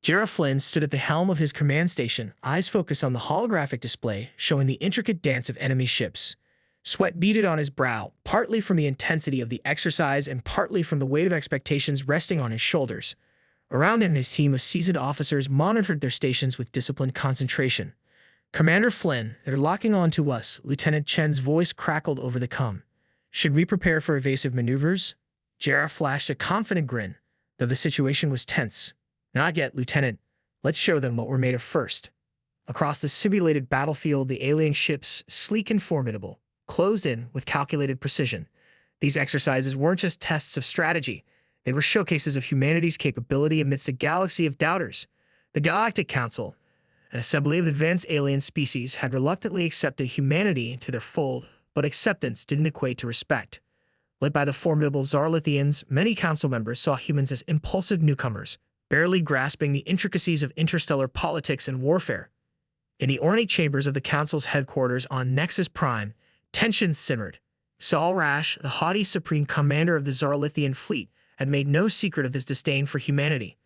Jarrah Flynn stood at the helm of his command station, eyes focused on the holographic display showing the intricate dance of enemy ships. Sweat beaded on his brow, partly from the intensity of the exercise and partly from the weight of expectations resting on his shoulders. Around him, his team of seasoned officers monitored their stations with disciplined concentration. "Commander Flynn, they're locking on to us," Lieutenant Chen's voice crackled over the comm. "Should we prepare for evasive maneuvers?" Jarrah flashed a confident grin, though the situation was tense. "Not yet, Lieutenant. Let's show them what we're made of first." Across the simulated battlefield, the alien ships, sleek and formidable, closed in with calculated precision. These exercises weren't just tests of strategy. They were showcases of humanity's capability amidst a galaxy of doubters. The Galactic Council, an assembly of advanced alien species, had reluctantly accepted humanity into their fold, but acceptance didn't equate to respect. Led by the formidable Zarlithians, many council members saw humans as impulsive newcomers, barely grasping the intricacies of interstellar politics and warfare. In the ornate chambers of the council's headquarters on Nexus Prime, tensions simmered. Saul Rash, the haughty supreme commander of the Zarlithian fleet, had made no secret of his disdain for humanity.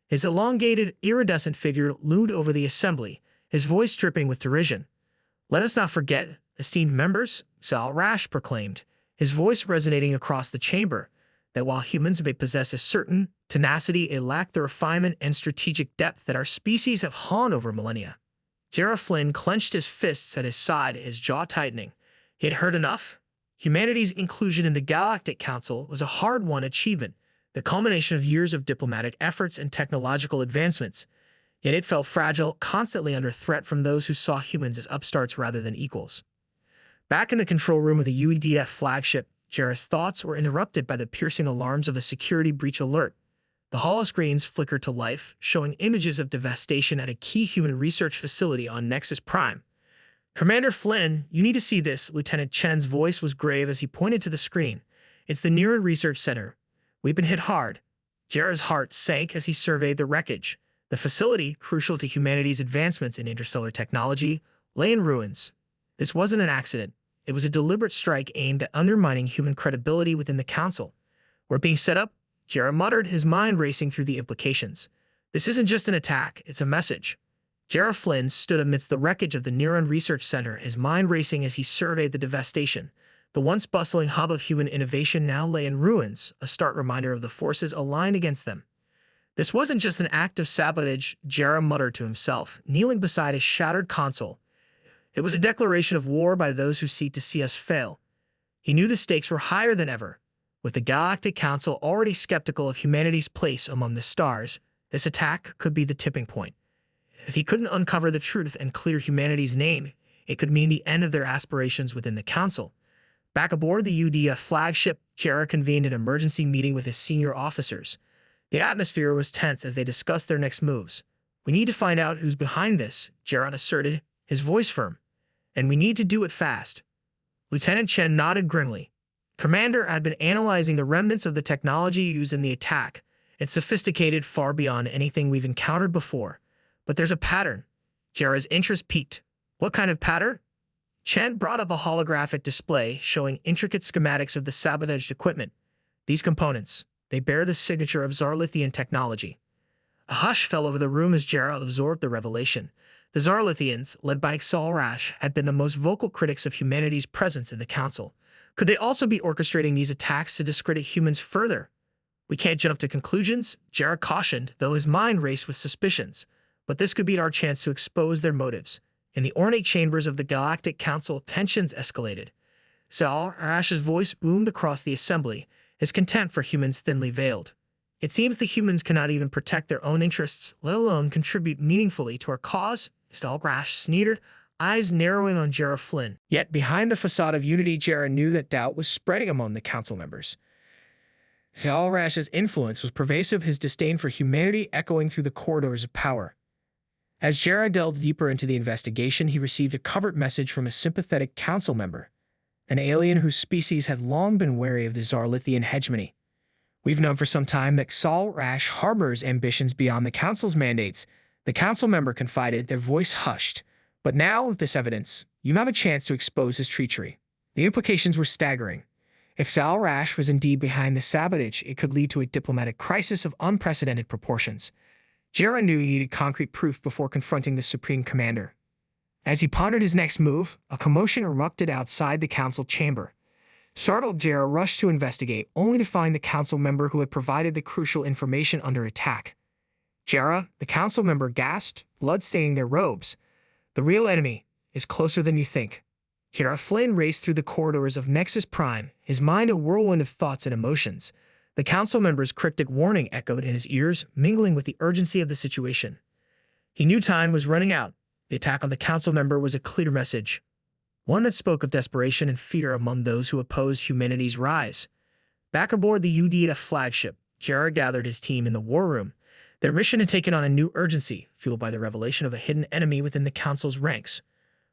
His elongated, iridescent figure loomed over the assembly, his voice dripping with derision. "Let us not forget, esteemed members," Saul Rash proclaimed, his voice resonating across the chamber, "that while humans may possess a certain tenacity, they lack the refinement and strategic depth that our species have honed over millennia." Jarrah Flynn clenched his fists at his side, his jaw tightening. He had heard enough. Humanity's inclusion in the Galactic Council was a hard-won achievement, the culmination of years of diplomatic efforts and technological advancements. Yet it felt fragile, constantly under threat from those who saw humans as upstarts rather than equals. Back in the control room of the UEDF flagship, Jarrah's thoughts were interrupted by the piercing alarms of a security breach alert. The holoscreens flickered to life, showing images of devastation at a key human research facility on Nexus Prime. "Commander Flynn, you need to see this," Lieutenant Chen's voice was grave as he pointed to the screen. "It's the Neuron Research Center. We've been hit hard." Jarrah's heart sank as he surveyed the wreckage. The facility, crucial to humanity's advancements in interstellar technology, lay in ruins. This wasn't an accident. It was a deliberate strike aimed at undermining human credibility within the Council. "We're being set up," Jarrah muttered, his mind racing through the implications. "This isn't just an attack, it's a message." Jarrah Flynn stood amidst the wreckage of the Neuron Research Center, his mind racing as he surveyed the devastation. The once bustling hub of human innovation now lay in ruins, a stark reminder of the forces aligned against them. "This wasn't just an act of sabotage," Jarrah muttered to himself, kneeling beside his shattered console. "It was a declaration of war by those who seek to see us fail." He knew the stakes were higher than ever. With the Galactic Council already skeptical of humanity's place among the stars, this attack could be the tipping point. If he couldn't uncover the truth and clear humanity's name, it could mean the end of their aspirations within the Council. Back aboard the UDF flagship, Jarrah convened an emergency meeting with his senior officers. The atmosphere was tense as they discussed their next moves. "We need to find out who's behind this," Jarrah asserted, his voice firm. "And we need to do it fast." Lieutenant Chen nodded grimly. Commander had been analyzing the remnants of the technology used in the attack. It's sophisticated far beyond anything we've encountered before. But there's a pattern. Jarrah's interest piqued. "What kind of pattern?" Chen brought up a holographic display showing intricate schematics of the sabotaged equipment. "These components, they bear the signature of Zarlithian technology." A hush fell over the room as Jarrah absorbed the revelation. The Zarlithians, led by Saul Rash, had been the most vocal critics of humanity's presence in the Council. Could they also be orchestrating these attacks to discredit humans further? "We can't jump to conclusions," Jarrah cautioned, though his mind raced with suspicions. "But this could be our chance to expose their motives." In the ornate chambers of the Galactic Council, tensions escalated. Saul Rash's voice boomed across the assembly, his contempt for humans thinly veiled. "It seems the humans cannot even protect their own interests, let alone contribute meaningfully to our cause," Saul Rash sneered, eyes narrowing on Jarrah Flynn. Yet behind the facade of unity, Jarrah knew that doubt was spreading among the Council members. Saul Rash's influence was pervasive, his disdain for humanity echoing through the corridors of power. As Jarrah delved deeper into the investigation, he received a covert message from a sympathetic council member, an alien whose species had long been wary of the Zarlithian hegemony. "We've known for some time that Saul Rash harbors ambitions beyond the council's mandates," the council member confided, their voice hushed. "But now, with this evidence, you have a chance to expose his treachery." The implications were staggering. If Saul Rash was indeed behind the sabotage, it could lead to a diplomatic crisis of unprecedented proportions. Jera knew he needed concrete proof before confronting the Supreme Commander. As he pondered his next move, a commotion erupted outside the council chamber. Startled, Jera rushed to investigate, only to find the council member who had provided the crucial information under attack. Jera, the council member, gasped, blood staining their robes. The real enemy is closer than you think. Jera Flynn raced through the corridors of Nexus Prime, his mind a whirlwind of thoughts and emotions. The council member's cryptic warning echoed in his ears, mingling with the urgency of the situation. He knew time was running out. The attack on the council member was a clear message, one that spoke of desperation and fear among those who opposed humanity's rise. Back aboard the UDF flagship, Jera gathered his team in the war room. Their mission had taken on a new urgency, fueled by the revelation of a hidden enemy within the council's ranks.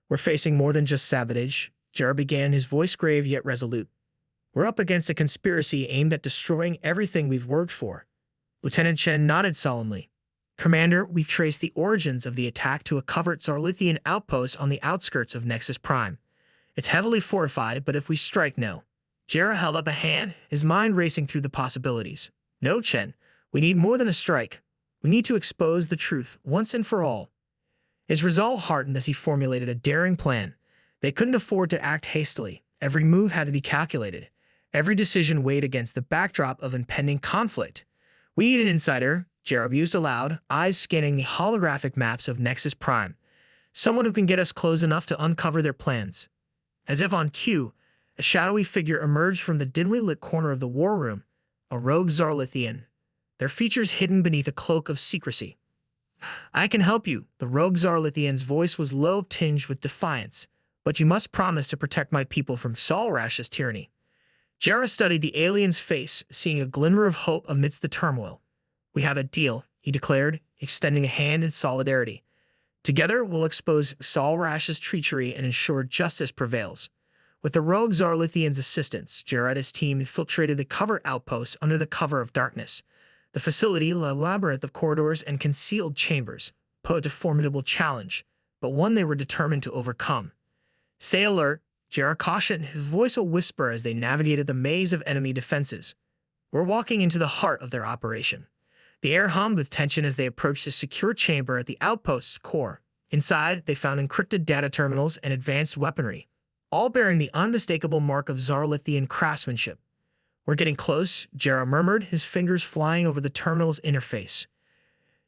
We're facing more than just sabotage, Jera began, his voice grave yet resolute. We're up against a conspiracy aimed at destroying everything we've worked for. Lieutenant Chen nodded solemnly. Commander, we've traced the origins of the attack to a covert Zarlithian outpost on the outskirts of Nexus Prime. It's heavily fortified, but if we strike, no. Jera held up a hand, his mind racing through the possibilities. No, Chen, we need more than a strike. We need to expose the truth once and for all. His resolve hardened as he formulated a daring plan. They couldn't afford to act hastily. Every move had to be calculated. Every decision weighed against the backdrop of impending conflict. We need an insider, Jera mused aloud, eyes scanning the holographic maps of Nexus Prime. Someone who can get us close enough to uncover their plans. As if on cue, a shadowy figure emerged from the dimly lit corner of the war room, a rogue Zarlithian, their features hidden beneath a cloak of secrecy. I can help you, the rogue Zarlithian's voice was low, tinged with defiance, but you must promise to protect my people from Salrash's tyranny. Jera studied the alien's face, seeing a glimmer of hope amidst the turmoil. We have a deal, he declared, extending a hand in solidarity. Together, we'll expose Salrash's treachery and ensure justice prevails. With the rogue Zarlithian's assistance, Jera and his team infiltrated the covert outpost under the cover of darkness. The facility, a labyrinth of corridors and concealed chambers, posed a formidable challenge, but one they were determined to overcome. Stay alert, Jera cautioned, his voice a whisper as they navigated the maze of enemy defenses. We're walking into the heart of their operation. The air hummed with tension as they approached a secure chamber at the outpost's core. Inside, they found encrypted data terminals and advanced weaponry, all bearing the unmistakable mark of Zarlithian craftsmanship. We're getting close, Jera murmured, his fingers flying over the terminal's interface.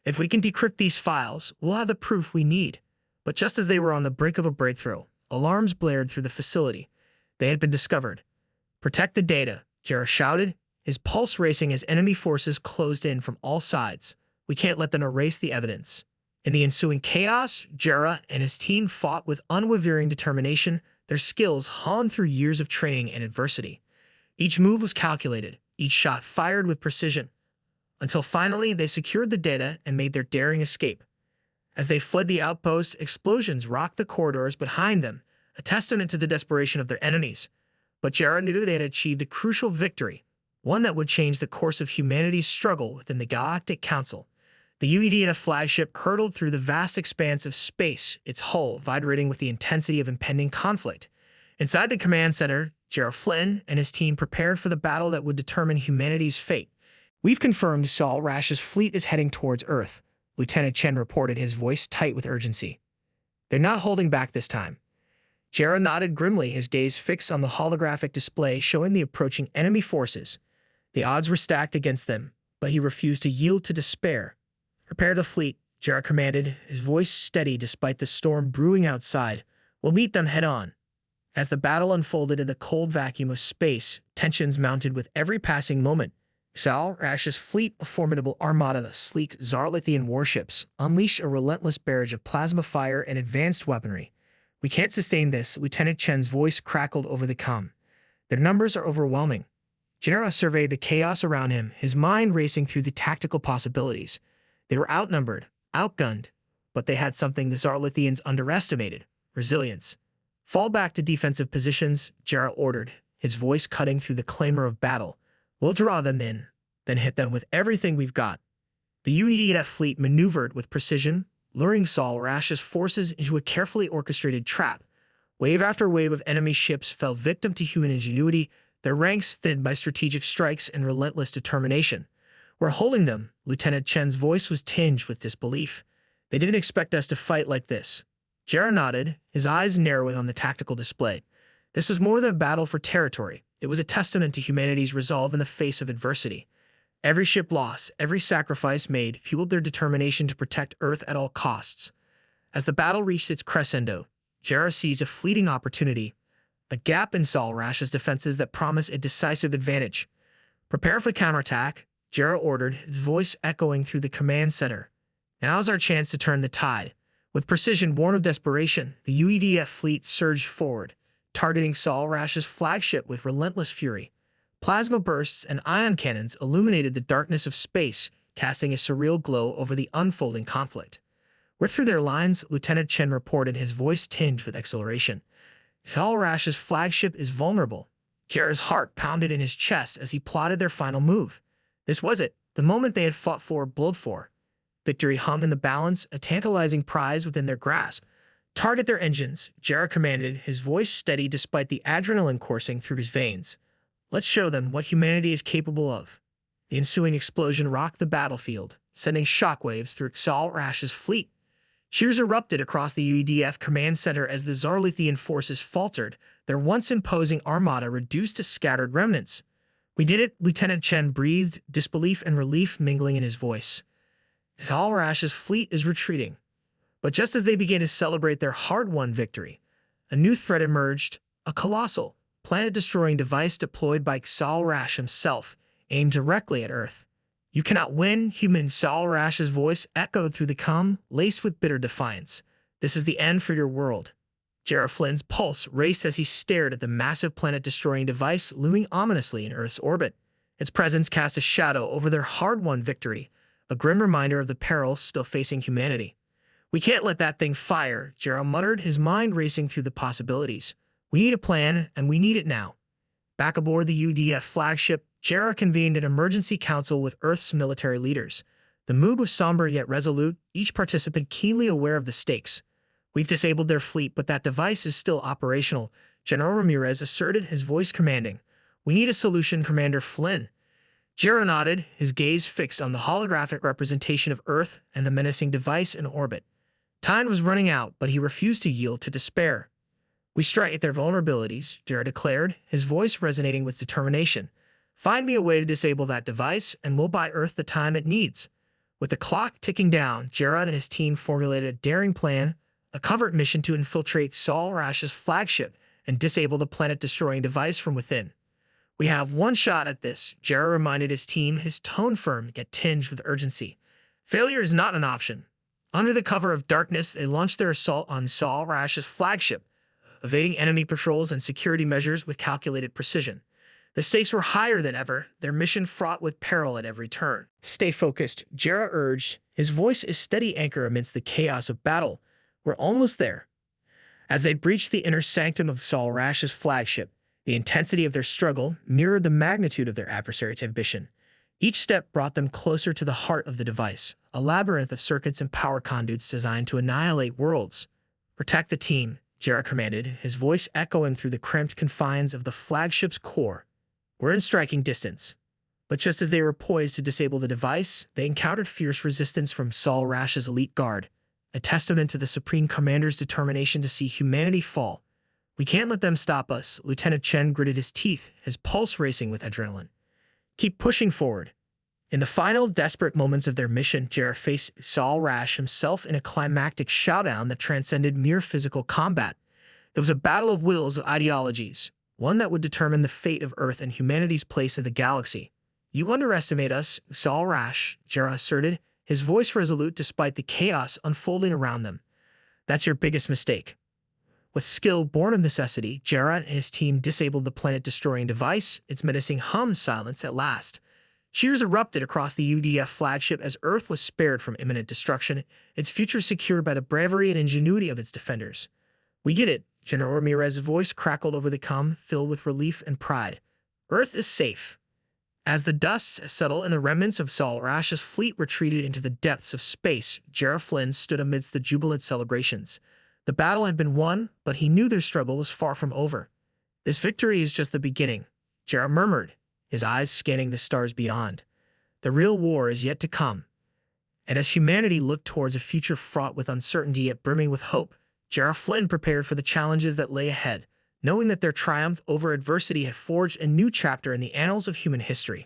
If we can decrypt these files, we'll have the proof we need. But just as they were on the brink of a breakthrough, alarms blared through the facility. They had been discovered. Protect the data, Jera shouted, his pulse racing as enemy forces closed in from all sides. We can't let them erase the evidence. In the ensuing chaos, Jera and his team fought with unwavering determination, their skills honed through years of training and adversity. Each move was calculated, each shot fired with precision, until finally they secured the data and made their daring escape. As they fled the outpost, explosions rocked the corridors behind them, a testament to the desperation of their enemies. But Jera knew they had achieved a crucial victory, one that would change the course of humanity's struggle within the Galactic Council. The UDF flagship hurtled through the vast expanse of space, its hull vibrating with the intensity of impending conflict. Inside the command center, Jera Flynn and his team prepared for the battle that would determine humanity's fate. We've confirmed Salrash's fleet is heading towards Earth, Lieutenant Chen reported, his voice tight with urgency. They're not holding back this time. Jera nodded grimly, his gaze fixed on the holographic display showing the approaching enemy forces. The odds were stacked against them, but he refused to yield to despair. Prepare the fleet, Jera commanded, his voice steady despite the storm brewing outside. We'll meet them head-on. As the battle unfolded in the cold vacuum of space, tensions mounted with every passing moment. Salrash's fleet, a formidable armada of sleek Zarlithian warships, unleashed a relentless barrage of plasma fire and advanced weaponry. We can't sustain this, Lieutenant Chen's voice crackled over the comm. Their numbers are overwhelming. Jera surveyed the chaos around him, his mind racing through the tactical possibilities. They were outnumbered, outgunned, but they had something the Zarlithians underestimated: resilience. Fall back to defensive positions, Jera ordered, his voice cutting through the clamor of battle. We'll draw them in, then hit them with everything we've got. The UDF fleet maneuvered with precision, luring Salrash's forces into a carefully orchestrated trap. Wave after wave of enemy ships fell victim to human ingenuity, their ranks thinned by strategic strikes and relentless determination. "We're holding them." Lieutenant Chen's voice was tinged with disbelief. "They didn't expect us to fight like this." Jera nodded, his eyes narrowing on the tactical display. This was more than a battle for territory. It was a testament to humanity's resolve in the face of adversity. Every ship lost, every sacrifice made, fueled their determination to protect Earth at all costs. As the battle reached its crescendo, Jera seized a fleeting opportunity, a gap in Sol Rash's defenses that promised a decisive advantage. "Prepare for the counterattack," Jera ordered, his voice echoing through the command center. "Now's our chance to turn the tide." With precision born of desperation, the UEDF fleet surged forward, targeting Sol Rash's flagship with relentless fury. Plasma bursts and ion cannons illuminated the darkness of space, casting a surreal glow over the unfolding conflict. "We're through their lines," Lieutenant Chen reported, his voice tinged with exhilaration. "Sol Rash's flagship is vulnerable." Jera's heart pounded in his chest as he plotted their final move. This was it, the moment they had fought for, bled for. Victory hung in the balance, a tantalizing prize within their grasp. "Target their engines," Jera commanded, his voice steady despite the adrenaline coursing through his veins. "Let's show them what humanity is capable of." The ensuing explosion rocked the battlefield, sending shockwaves through Sol Rash's fleet. Cheers erupted across the UEDF command center as the Zarlithian forces faltered, their once imposing armada reduced to scattered remnants. "We did it," Lieutenant Chen breathed, disbelief and relief mingling in his voice. "Sol Rash's fleet is retreating." But just as they began to celebrate their hard-won victory, a new threat emerged, a colossal, planet-destroying device deployed by Sol Rash himself, aimed directly at Earth. "You cannot win," human Sol Rash's voice echoed through the comm, laced with bitter defiance. "This is the end for your world." Jera Flynn's pulse raced as he stared at the massive planet-destroying device looming ominously in Earth's orbit. Its presence cast a shadow over their hard-won victory, a grim reminder of the perils still facing humanity. "We can't let that thing fire," Jera muttered, his mind racing through the possibilities. "We need a plan, and we need it now." Back aboard the UDF flagship, Jera convened an emergency council with Earth's military leaders. The mood was somber yet resolute, each participant keenly aware of the stakes. "We've disabled their fleet, but that device is still operational," General Ramirez asserted, his voice commanding. "We need a solution, Commander Flynn." Jera nodded, his gaze fixed on the holographic representation of Earth and the menacing device in orbit. Time was running out, but he refused to yield to despair. "We strike at their vulnerabilities," Jera declared, his voice resonating with determination. "Find me a way to disable that device, and we'll buy Earth the time it needs." With the clock ticking down, Jera and his team formulated a daring plan, a covert mission to infiltrate Sol Rash's flagship and disable the planet-destroying device from within. "We have one shot at this," Jera reminded his team, his tone firm yet tinged with urgency. "Failure is not an option." Under the cover of darkness, they launched their assault on Sol Rash's flagship, evading enemy patrols and security measures with calculated precision. The stakes were higher than ever, their mission fraught with peril at every turn. "Stay focused," Jera urged, his voice a steady anchor amidst the chaos of battle. "We're almost there." As they breached the inner sanctum of Sol Rash's flagship, the intensity of their struggle mirrored the magnitude of their adversary's ambition. Each step brought them closer to the heart of the device, a labyrinth of circuits and power conduits designed to annihilate worlds. "Protect the team," Jera commanded, his voice echoing through the cramped confines of the flagship's core. "We're in striking distance." But just as they were poised to disable the device, they encountered fierce resistance from Sol Rash's elite guard, a testament to the Supreme Commander's determination to see humanity fall. "We can't let them stop us," Lieutenant Chen gritted his teeth, his pulse racing with adrenaline. "Keep pushing forward." In the final, desperate moments of their mission, Jera faced Sol Rash himself in a climactic showdown that transcended mere physical combat. It was a battle of wills, of ideologies, one that would determine the fate of Earth and humanity's place in the galaxy. "You underestimate us, Sol Rash," Jera asserted, his voice resolute despite the chaos unfolding around them. "That's your biggest mistake." With skill born of necessity, Jera and his team disabled the planet-destroying device, its menacing hum silenced at last. Cheers erupted across the UDF flagship as Earth was spared from imminent destruction, its future secured by the bravery and ingenuity of its defenders. "We did it," General Ramirez's voice crackled over the comm, filled with relief and pride. "Earth is safe." As the dust settled and the remnants of Sol Rash's fleet retreated into the depths of space, Jera Flynn stood amidst the jubilant celebrations. The battle had been won, but he knew their struggle was far from over. "This victory is just the beginning," Jera murmured, his eyes scanning the stars beyond. The real war is yet to come. And as humanity looked towards a future fraught with uncertainty yet brimming with hope, Jarrah Flynn prepared for the challenges that lay ahead, knowing that their triumph over adversity had forged a new chapter in the annals of human history.